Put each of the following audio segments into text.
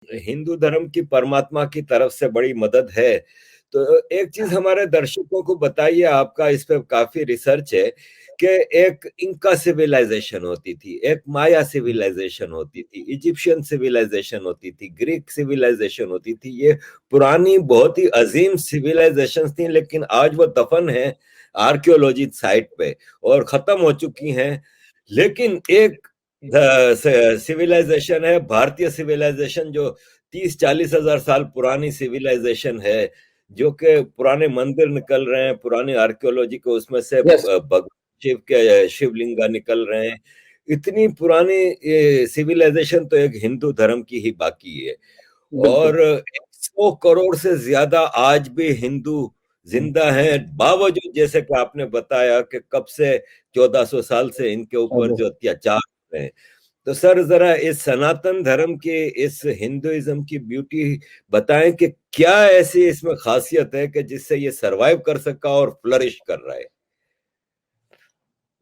हिंदू धर्म की परमात्मा की तरफ से बड़ी मदद है। तो एक चीज हमारे दर्शकों को बताइए, आपका इस पे काफी रिसर्च है, कि एक इंका सिविलाइजेशन होती थी, एक माया सिविलाइजेशन होती थी, इजिप्शियन सिविलाइजेशन होती थी, ग्रीक सिविलाइजेशन होती थी। ये पुरानी बहुत ही अजीम सिविलाइजेशन थी, लेकिन आज वो दफन है आर्कियोलॉजी साइट पे और खत्म हो चुकी हैं। लेकिन एक सिविलाइजेशन है, भारतीय सिविलाइजेशन, जो 30-40 हजार साल पुरानी सिविलाइजेशन है, जो कि पुराने मंदिर निकल रहे हैं, पुरानी आर्कियोलॉजी को उसमें से यस, भगवान शिव के शिवलिंगा निकल रहे हैं। इतनी पुरानी सिविलाइजेशन तो एक हिंदू धर्म की ही बाकी है। बिल्कुल। और 100 करोड़ से ज्यादा आज भी हिंदू जिंदा हैं, बावजूद जैसे कि आपने बताया कि कब से 1400 साल से इनके ऊपर जो अत्याचार हो रहे हैं। तो सर जरा इस सनातन धर्म के, इस हिंदुइज्म की ब्यूटी बताएं कि क्या ऐसी इसमें खासियत है कि जिससे ये सरवाइव कर सका और फ्लरिश कर रहा है।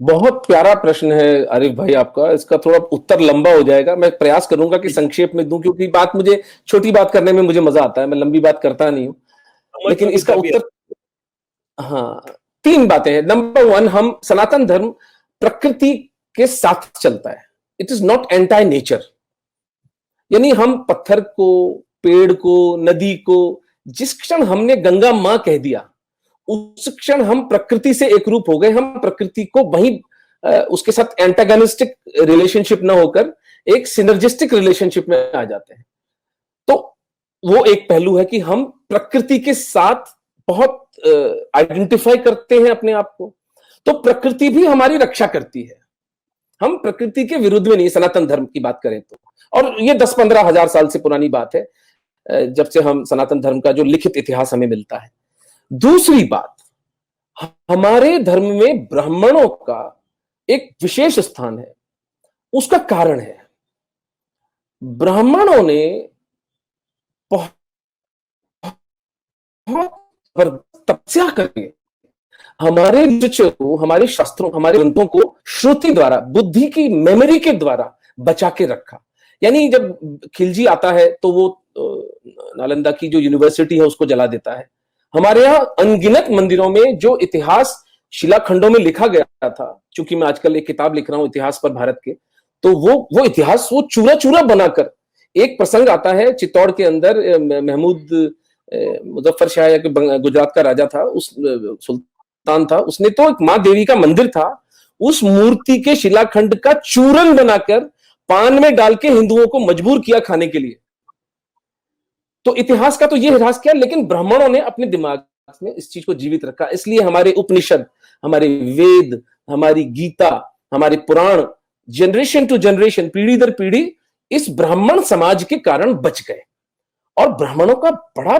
बहुत प्यारा प्रश्न है आरिफ भाई आपका। इसका थोड़ा उत्तर लंबा हो जाएगा, मैं प्रयास करूंगा कि संक्षेप में दूं, क्योंकि बात मुझे छोटी बात करने में मुझे मजा आता है, मैं लंबी बात करता नहीं हूं। लेकिन कभी इसका कभी उत्तर, हाँ, तीन बातें हैं। नंबर वन, हम सनातन धर्म प्रकृति के साथ चलता है। It is not anti nature. यानी हम पत्थर को, पेड़ को, नदी को, जिस क्षण हमने गंगा मां कह दिया, उस क्षण हम प्रकृति से एक रूप हो गए। हम प्रकृति को वहीं उसके साथ एंटागनिस्टिक रिलेशनशिप ना होकर एक सिनर्जिस्टिक रिलेशनशिप में आ जाते हैं। तो वो एक पहलू है कि हम प्रकृति के साथ बहुत आइडेंटिफाई करते हैं अपने आप को। तो प्रकृति भी हमारी रक्षा करती है, हम प्रकृति के विरुद्ध में नहीं, सनातन धर्म की बात करें तो। और ये 10-15 हजार साल से पुरानी बात है, जब से हम सनातन धर्म का जो लिखित इतिहास हमें मिलता है। दूसरी बात, हमारे धर्म में ब्राह्मणों का एक विशेष स्थान है। उसका कारण है, ब्राह्मणों ने बहुत तपस्या करके हमारे लिटरेचर को, हमारे शास्त्रों, हमारे ग्रंथों को श्रुति द्वारा, बुद्धि की मेमोरी के द्वारा बचा के रखा। यानी जब खिलजी आता है तो वो नालंदा की जो यूनिवर्सिटी है उसको जला देता है। हमारे यहाँ अनगिनत मंदिरों में जो इतिहास शिलाखंडों में लिखा गया था, चूंकि मैं आजकल एक किताब लिख रहा हूं इतिहास पर भारत के, तो वो इतिहास वो चूरा चूरा बनाकर, एक प्रसंग आता है चित्तौड़ के अंदर, महमूद मुजफ्फर शाह या गुजरात का राजा था, उस सुल्तान था, उसने तो एक मां देवी का मंदिर था, उस मूर्ति के शिलाखंड का चूरन बनाकर पान में डाल के हिंदुओं को मजबूर किया खाने के लिए। तो इतिहास का तो ये ह्रास किया, लेकिन ब्राह्मणों ने अपने दिमाग में इस चीज को जीवित रखा। इसलिए हमारे उपनिषद, हमारे वेद, हमारी गीता, हमारे पुराण जनरेशन टू जनरेशन, पीढ़ी दर पीढ़ी इस ब्राह्मण समाज के कारण बच गए। और ब्राह्मणों का बड़ा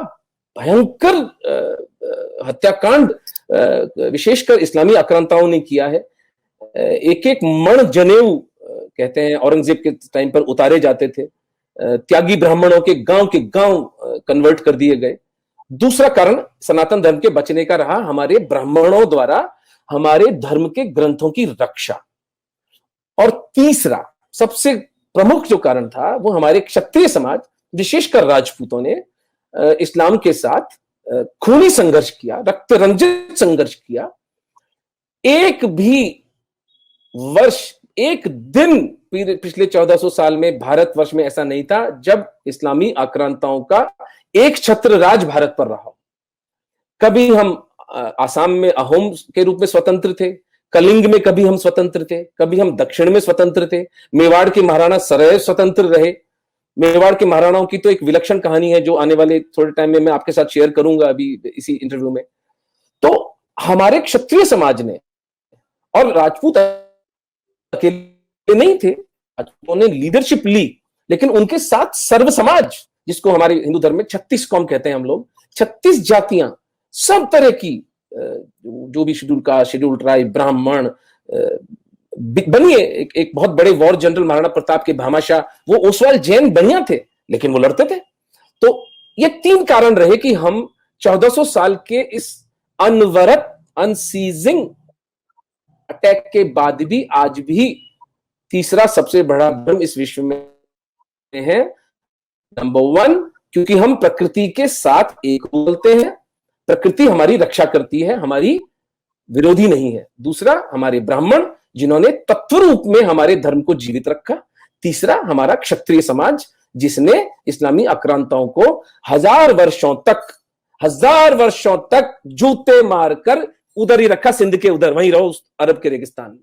भयंकर हत्याकांड विशेषकर इस्लामी आक्रांताओं ने किया है। एक एक मण जनेऊ कहते हैं औरंगजेब के टाइम पर उतारे जाते थे। त्यागी ब्राह्मणों के गांव कन्वर्ट कर दिए गए। दूसरा कारण सनातन धर्म के बचने का रहा, हमारे ब्राह्मणों द्वारा हमारे धर्म के ग्रंथों की रक्षा। और तीसरा सबसे प्रमुख जो कारण था, वो हमारे क्षत्रिय समाज, विशेषकर राजपूतों ने इस्लाम के साथ खूनी संघर्ष किया, रक्त रंजित संघर्ष किया। एक भी वर्ष, एक दिन पिछले 1400 साल में भारतवर्ष में ऐसा नहीं था जब इस्लामी आक्रांताओं का एक छत्र राज भारत पर रहा। कभी हम आसाम में अहोम के रूप में स्वतंत्र थे, कलिंग में कभी हम स्वतंत्र थे, कभी हम दक्षिण में स्वतंत्र थे, मेवाड़ के महाराणा सदैव स्वतंत्र रहे। मेवाड़ के महाराणाओं की तो एक विलक्षण कहानी है जो आने वाले थोड़े टाइम में मैं आपके साथ शेयर करूंगा अभी इसी इंटरव्यू में। तो हमारे क्षत्रिय समाज ने, और राजपूत अकेले नहीं थे, उन्होंने लीडरशिप ली, लेकिन उनके साथ सर्व समाज, जिसको हमारे हिंदू धर्म में 36 कौम कहते हैं हम लोग, 36 जातियां, सब तरह की जो भी शेड्यूल कास्ट, शेड्यूल ट्राइब, ब्राह्मण बनिए। एक बहुत बड़े वॉर जनरल महाराणा प्रताप के भामाशाह, वो ओसवाल जैन बढ़िया थे, लेकिन वो लड़ते थे। तो ये तीन कारण रहे कि हम 1400 साल के इस अनवरत, अनसीजिंग अटैक के बाद भी आज भी तीसरा सबसे बड़ा धर्म इस विश्व में है। नंबर वन, क्योंकि हम प्रकृति के साथ एक बोलते हैं, प्रकृति हमारी रक्षा करती है, हमारी विरोधी नहीं है। दूसरा, हमारे ब्राह्मण जिन्होंने तत्व रूप में हमारे धर्म को जीवित रखा। तीसरा, हमारा क्षत्रिय समाज जिसने इस्लामी आक्रांताओं को हजार वर्षों तक जूते मारकर उधर ही रखा, सिंध के उधर, वहीं रहो उस अरब के रेगिस्तान में।